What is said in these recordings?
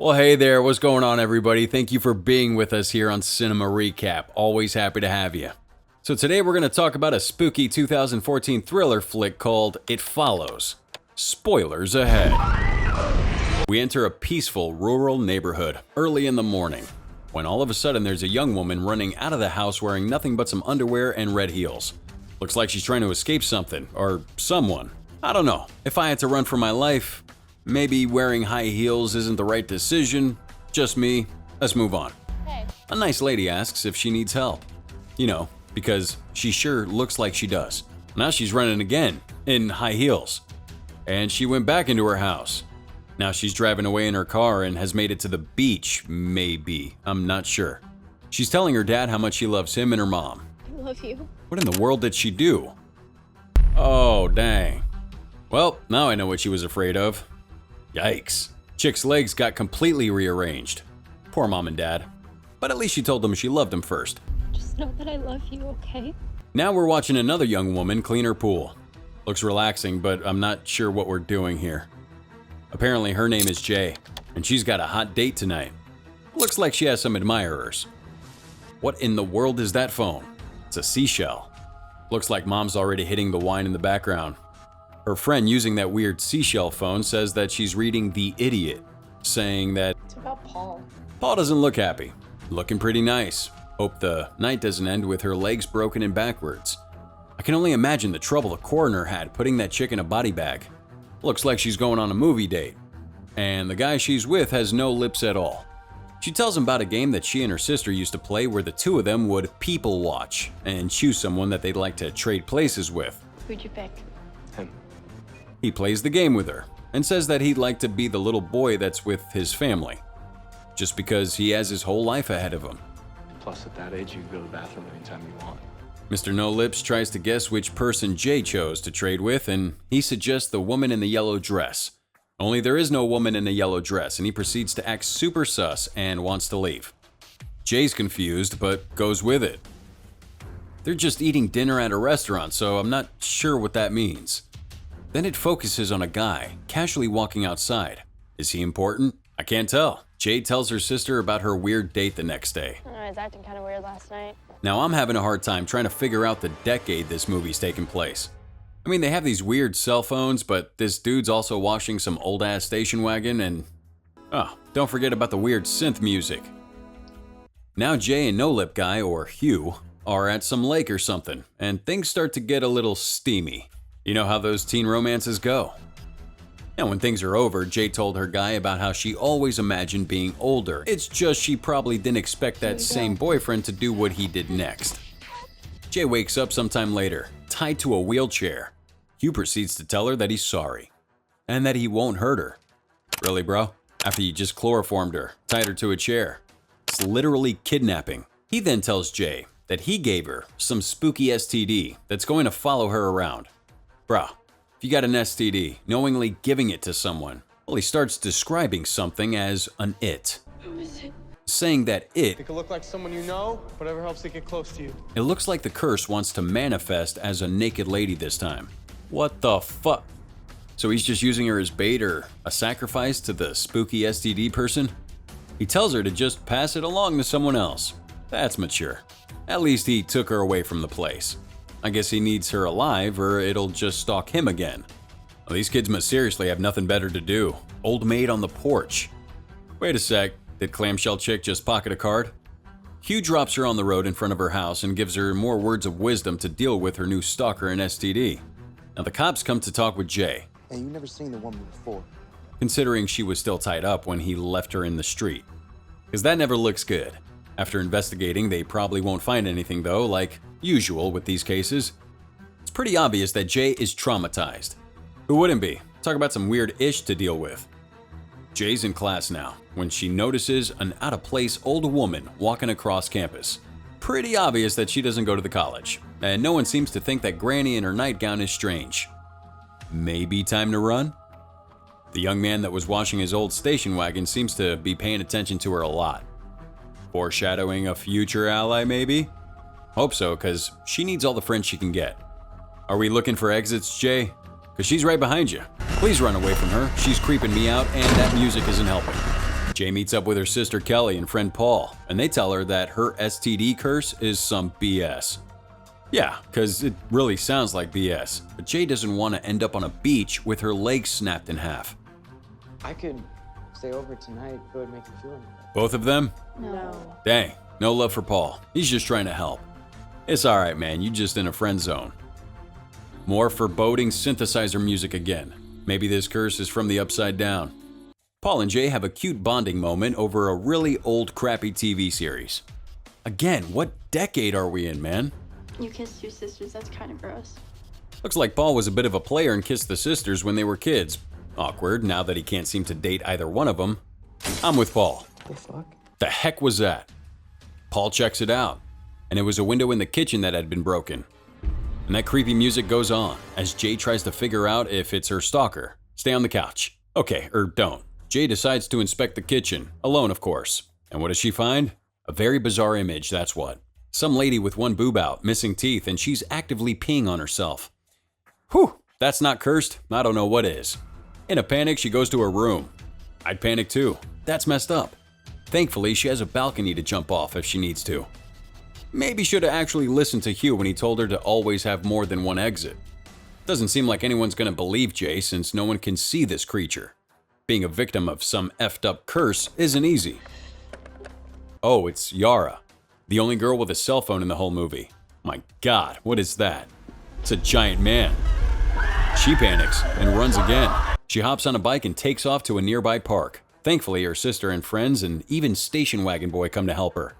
Well, hey there, what's going on, everybody? Thank you for being with us here on Cinema Recap. Always happy to have you. So today we're going to talk about a spooky 2014 thriller flick called It Follows. Spoilers ahead. We enter a peaceful rural neighborhood early in the morning, when all of a sudden there's a young woman running out of the house wearing nothing but some underwear and red heels. Looks like she's trying to escape something, or someone. I don't know. If I had to run for my life, maybe wearing high heels isn't the right decision. Just me. Let's move on. Hey. A nice lady asks if she needs help. You know, because she sure looks like she does. Now she's running again, in high heels. And she went back into her house. Now she's driving away in her car and has made it to the beach, maybe. I'm not sure. She's telling her dad how much she loves him and her mom. I love you. What in the world did she do? Oh, dang. Well, now I know what she was afraid of. Yikes. Chick's legs got completely rearranged. Poor mom and dad. But at least she told them she loved them first. Just know that I love you, okay? Now we're watching another young woman clean her pool. Looks relaxing, but I'm not sure what we're doing here. Apparently her name is Jay, and she's got a hot date tonight. Looks like she has some admirers. What in the world is that phone? It's a seashell. Looks like mom's already hitting the wine in the background. Her friend using that weird seashell phone says that she's reading The Idiot, saying that It's about Paul. Paul doesn't look happy. Looking pretty nice. Hope the night doesn't end with her legs broken and backwards. I can only imagine the trouble the coroner had putting that chick in a body bag. Looks like she's going on a movie date. And the guy she's with has no lips at all. She tells him about a game that she and her sister used to play where the two of them would people watch and choose someone that they'd like to trade places with. Who'd you pick? Him. He plays the game with her and says that he'd like to be the little boy that's with his family, just because he has his whole life ahead of him. Plus, at that age, you can go to the bathroom anytime you want. Mr. No Lips tries to guess which person Jay chose to trade with, and he suggests the woman in the yellow dress. Only there is no woman in a yellow dress, and he proceeds to act super sus and wants to leave. Jay's confused, but goes with it. They're just eating dinner at a restaurant, so I'm not sure what that means. Then it focuses on a guy casually walking outside. Is he important? I can't tell. Jay tells her sister about her weird date the next day. I was acting kind of weird last night. Now I'm having a hard time trying to figure out the decade this movie's taking place. I mean, they have these weird cell phones, but this dude's also washing some old-ass station wagon and... Oh, don't forget about the weird synth music. Now Jay and No Lip Guy, or Hugh, are at some lake or something, and things start to get a little steamy. You know how those teen romances go. Now when things are over, Jay told her guy about how she always imagined being older. It's just she probably didn't expect that same boyfriend to do what he did next. Jay wakes up sometime later, tied to a wheelchair. Hugh proceeds to tell her that he's sorry, and that he won't hurt her. Really, bro? After you just chloroformed her, tied her to a chair. It's literally kidnapping. He then tells Jay that he gave her some spooky STD that's going to follow her around. Bruh. If you got an STD, knowingly giving it to someone, well, he starts describing something as an it. Who is it? Saying that It could look like someone you know, whatever helps to get close to you. it looks like the curse wants to manifest as a naked lady this time. What the fuck? So he's just using her as bait or a sacrifice to the spooky STD person? He tells her to just pass it along to someone else. That's mature. At least he took her away from the place. I guess he needs her alive or it'll just stalk him again. Well, these kids must seriously have nothing better to do. Old maid on the porch. Wait a sec, did Clamshell Chick just pocket a card? Hugh drops her on the road in front of her house and gives her more words of wisdom to deal with her new stalker and STD. Now the cops come to talk with Jay, Hey, you never seen the woman before. considering she was still tied up when he left her in the street. Because that never looks good. After investigating, they probably won't find anything though, like usual with these cases. It's pretty obvious that Jay is traumatized. Who wouldn't be? Talk about some weird ish to deal with. Jay's in class now, when she notices an out-of-place old woman walking across campus. Pretty obvious that she doesn't go to the college, and no one seems to think that Granny in her nightgown is strange. Maybe time to run? The young man that was washing his old station wagon seems to be paying attention to her a lot. Foreshadowing a future ally, maybe? Hope so, because she needs all the friends she can get. Are we looking for exits, Jay? Because she's right behind you. Please run away from her. She's creeping me out, and that music isn't helping. Jay meets up with her sister Kelly and friend Paul, and they tell her that her STD curse is some BS. Yeah, because it really sounds like BS, but Jay doesn't want to end up on a beach with her legs snapped in half. I could stay over tonight if it would make you feel any better. Both of them? No. Dang, no love for Paul. He's just trying to help. It's alright, man, you just in a friend zone. More foreboding synthesizer music again. Maybe this curse is from the upside down. Paul and Jay have a cute bonding moment over a really old crappy TV series. Again, what decade are we in, man? You kissed your sisters, that's kind of gross. Looks like Paul was a bit of a player and kissed the sisters when they were kids. Awkward, now that he can't seem to date either one of them. I'm with Paul. The fuck? The heck was that? Paul checks it out, and it was a window in the kitchen that had been broken. And that creepy music goes on as Jay tries to figure out if it's her stalker. Stay on the couch. Okay, or don't. Jay decides to inspect the kitchen, alone of course. And what does she find? A very bizarre image, that's what. Some lady with one boob out, missing teeth, and she's actively peeing on herself. Whew, that's not cursed. I don't know what is. In a panic, she goes to her room. I'd panic too. That's messed up. Thankfully, she has a balcony to jump off if she needs to. Maybe should have actually listened to Hugh when he told her to always have more than one exit. Doesn't seem like anyone's gonna believe Jay since no one can see this creature. Being a victim of some effed up curse isn't easy. Oh, it's Yara, the only girl with a cell phone in the whole movie. My God, what is that? It's a giant man. She panics and runs again. She hops on a bike and takes off to a nearby park. Thankfully, her sister and friends and even station wagon boy come to help her.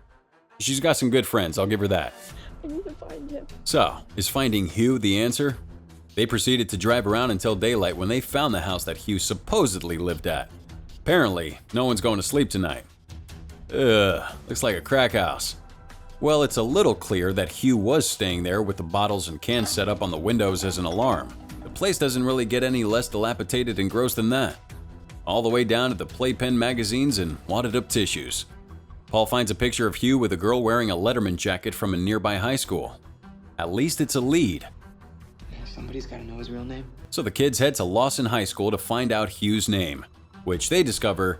She's got some good friends, I'll give her that. I need to find him. So, is finding Hugh the answer? They proceeded to drive around until daylight when they found the house that Hugh supposedly lived at. Apparently, no one's going to sleep tonight. Ugh, looks like a crack house. Well, it's a little clear that Hugh was staying there with the bottles and cans set up on the windows as an alarm. The place doesn't really get any less dilapidated and gross than that. All the way down to the playpen magazines and wadded up tissues. Paul finds a picture of Hugh with a girl wearing a Letterman jacket from a nearby high school. At least it's a lead. Somebody's gotta know his real name. So the kids head to Lawson High School to find out Hugh's name, which they discover.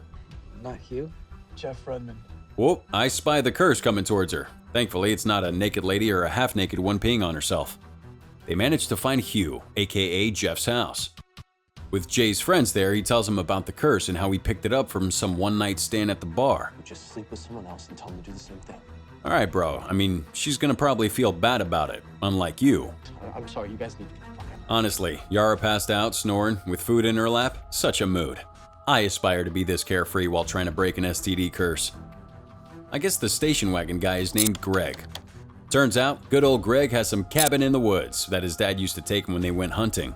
Not Hugh? Jeff Redman. Whoop, I spy the curse coming towards her. Thankfully, it's not a naked lady or a half-naked one peeing on herself. They manage to find Hugh, aka Jeff's house. With Jay's friends there, he tells them about the curse and how he picked it up from some one-night stand at the bar. You just sleep with someone else and tell them to do the same thing. Alright bro, I mean, she's gonna probably feel bad about it, unlike you. I'm sorry, you guys need to get the fuck out. Honestly, Yara passed out, snoring, with food in her lap, such a mood. I aspire to be this carefree while trying to break an STD curse. I guess the station wagon guy is named Greg. Turns out, good old Greg has some cabin in the woods that his dad used to take him when they went hunting.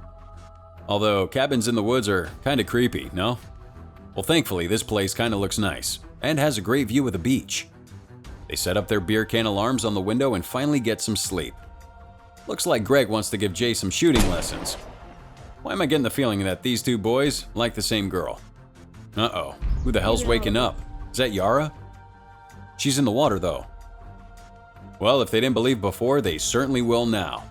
Although cabins in the woods are kinda creepy, no? Well, thankfully, this place kinda looks nice, and has a great view of the beach. They set up their beer can alarms on the window and finally get some sleep. Looks like Greg wants to give Jay some shooting lessons. Why am I getting the feeling that these two boys like the same girl? Uh-oh, who the hell's waking up? Is that Yara? She's in the water though. Well, if they didn't believe before, they certainly will now.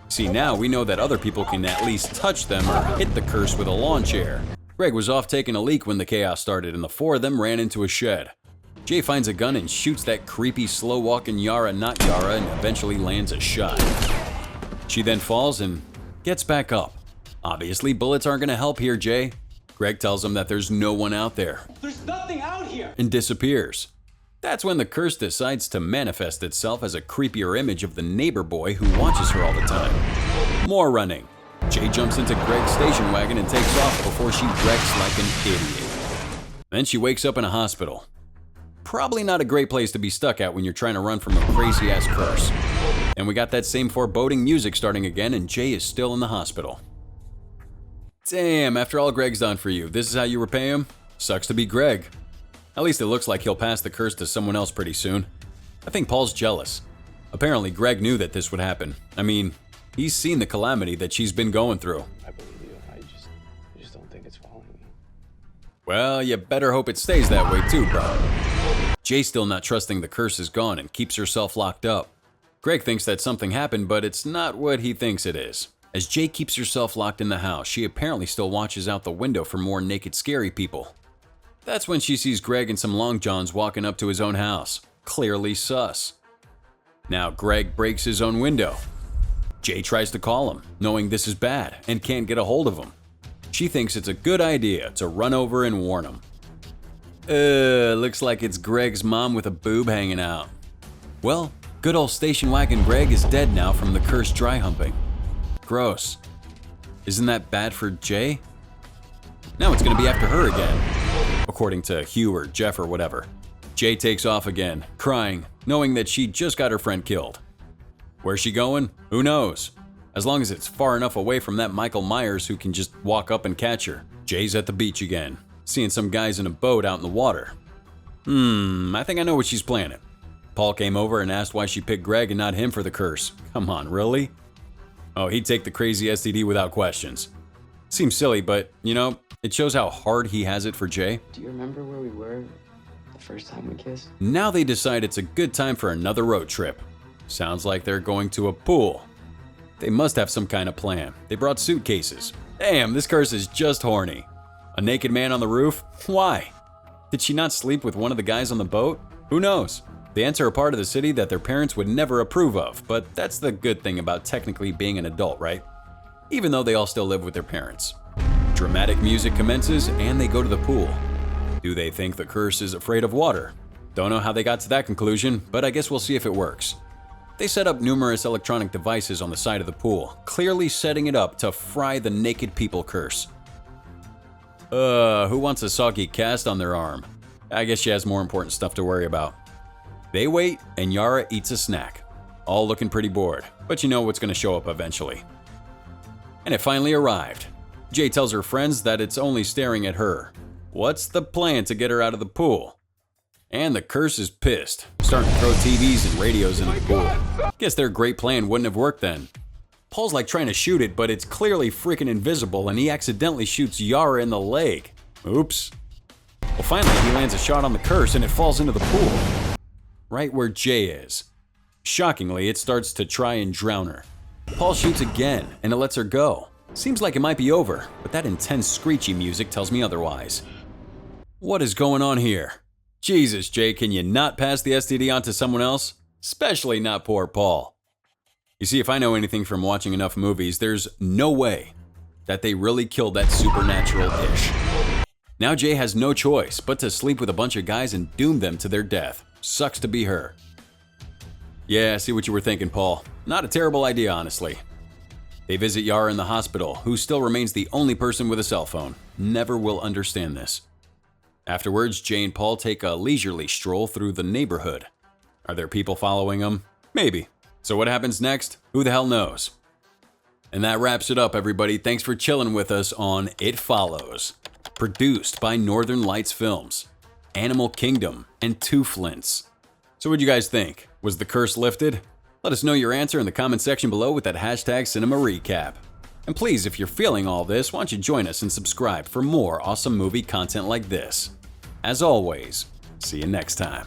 See, now we know that other people can at least touch them or hit the curse with a lawn chair. Greg was off taking a leak when the chaos started and the four of them ran into a shed. Jay finds a gun and shoots that creepy slow-walking Yara not Yara and eventually lands a shot. She then falls and gets back up. Obviously, bullets aren't gonna help here, Jay. Greg tells him that there's no one out there. There's nothing out here! And disappears. That's when the curse decides to manifest itself as a creepier image of the neighbor boy who watches her all the time. More running. Jay jumps into Greg's station wagon and takes off before she wrecks like an idiot. Then she wakes up in a hospital. Probably not a great place to be stuck at when you're trying to run from a crazy-ass curse. And we got that same foreboding music starting again and Jay is still in the hospital. Damn, after all Greg's done for you, this is how you repay him? Sucks to be Greg. At least it looks like he'll pass the curse to someone else pretty soon. I think Paul's jealous. Apparently Greg knew that this would happen. I mean, he's seen the calamity that she's been going through. I believe you. I just don't think it's following me. Well, you better hope it stays that way too, bro. Jay's still not trusting the curse is gone and keeps herself locked up. Greg thinks that something happened, but it's not what he thinks it is. As Jay keeps herself locked in the house, she apparently still watches out the window for more naked scary people. That's when she sees Greg and some long johns walking up to his own house. Clearly sus. Now Greg breaks his own window. Jay tries to call him, knowing this is bad, and can't get a hold of him. She thinks it's a good idea to run over and warn him. Looks like it's Greg's mom with a boob hanging out. Well, good old station wagon Greg is dead now from the cursed dry humping. Gross. Isn't that bad for Jay? Now it's gonna be after her again, according to Hugh or Jeff or whatever. Jay takes off again, crying, knowing that she just got her friend killed. Where's she going? Who knows? As long as it's far enough away from that Michael Myers who can just walk up and catch her. Jay's at the beach again, seeing some guys in a boat out in the water. I think I know what she's planning. Paul came over and asked why she picked Greg and not him for the curse. Come on, really? Oh, he'd take the crazy STD without questions. Seems silly, but, you know, it shows how hard he has it for Jay. Do you remember where we were the first time we kissed? Now they decide it's a good time for another road trip. Sounds like they're going to a pool. They must have some kind of plan. They brought suitcases. Damn, this curse is just horny. A naked man on the roof? Why? Did she not sleep with one of the guys on the boat? Who knows? They enter a part of the city that their parents would never approve of, but that's the good thing about technically being an adult, right? Even though they all still live with their parents. Dramatic music commences and they go to the pool. Do they think the curse is afraid of water? Don't know how they got to that conclusion, but I guess we'll see if it works. They set up numerous electronic devices on the side of the pool, clearly setting it up to fry the naked people curse. Who wants a soggy cast on their arm? I guess she has more important stuff to worry about. They wait, and Yara eats a snack. All looking pretty bored, but you know what's going to show up eventually. And it finally arrived. Jay tells her friends that it's only staring at her. What's the plan to get her out of the pool? And the curse is pissed, starting to throw TVs and radios into the pool. Guess their great plan wouldn't have worked then. Paul's like trying to shoot it, but it's clearly freaking invisible and he accidentally shoots Yara in the leg. Oops. Well, finally he lands a shot on the curse and it falls into the pool. Right where Jay is. Shockingly, it starts to try and drown her. Paul shoots again and it lets her go. Seems like it might be over, but that intense screechy music tells me otherwise. What is going on here? Jesus, Jay, can you not pass the STD on to someone else? Especially not poor Paul. You see, if I know anything from watching enough movies, there's no way that they really killed that supernatural-ish. Now Jay has no choice but to sleep with a bunch of guys and doom them to their death. Sucks to be her. Yeah, I see what you were thinking, Paul. Not a terrible idea, honestly. They visit Yara in the hospital, who still remains the only person with a cell phone. Never will understand this. Afterwards, Jay and Paul take a leisurely stroll through the neighborhood. Are there people following them? Maybe. So what happens next? Who the hell knows? And that wraps it up, everybody. Thanks for chilling with us on It Follows. Produced by Northern Lights Films, Animal Kingdom, and Two Flints. So what'd you guys think? Was the curse lifted? Let us know your answer in the comment section below with that hashtag Cinema Recap. And please, if you're feeling all this, why don't you join us and subscribe for more awesome movie content like this. As always, see you next time.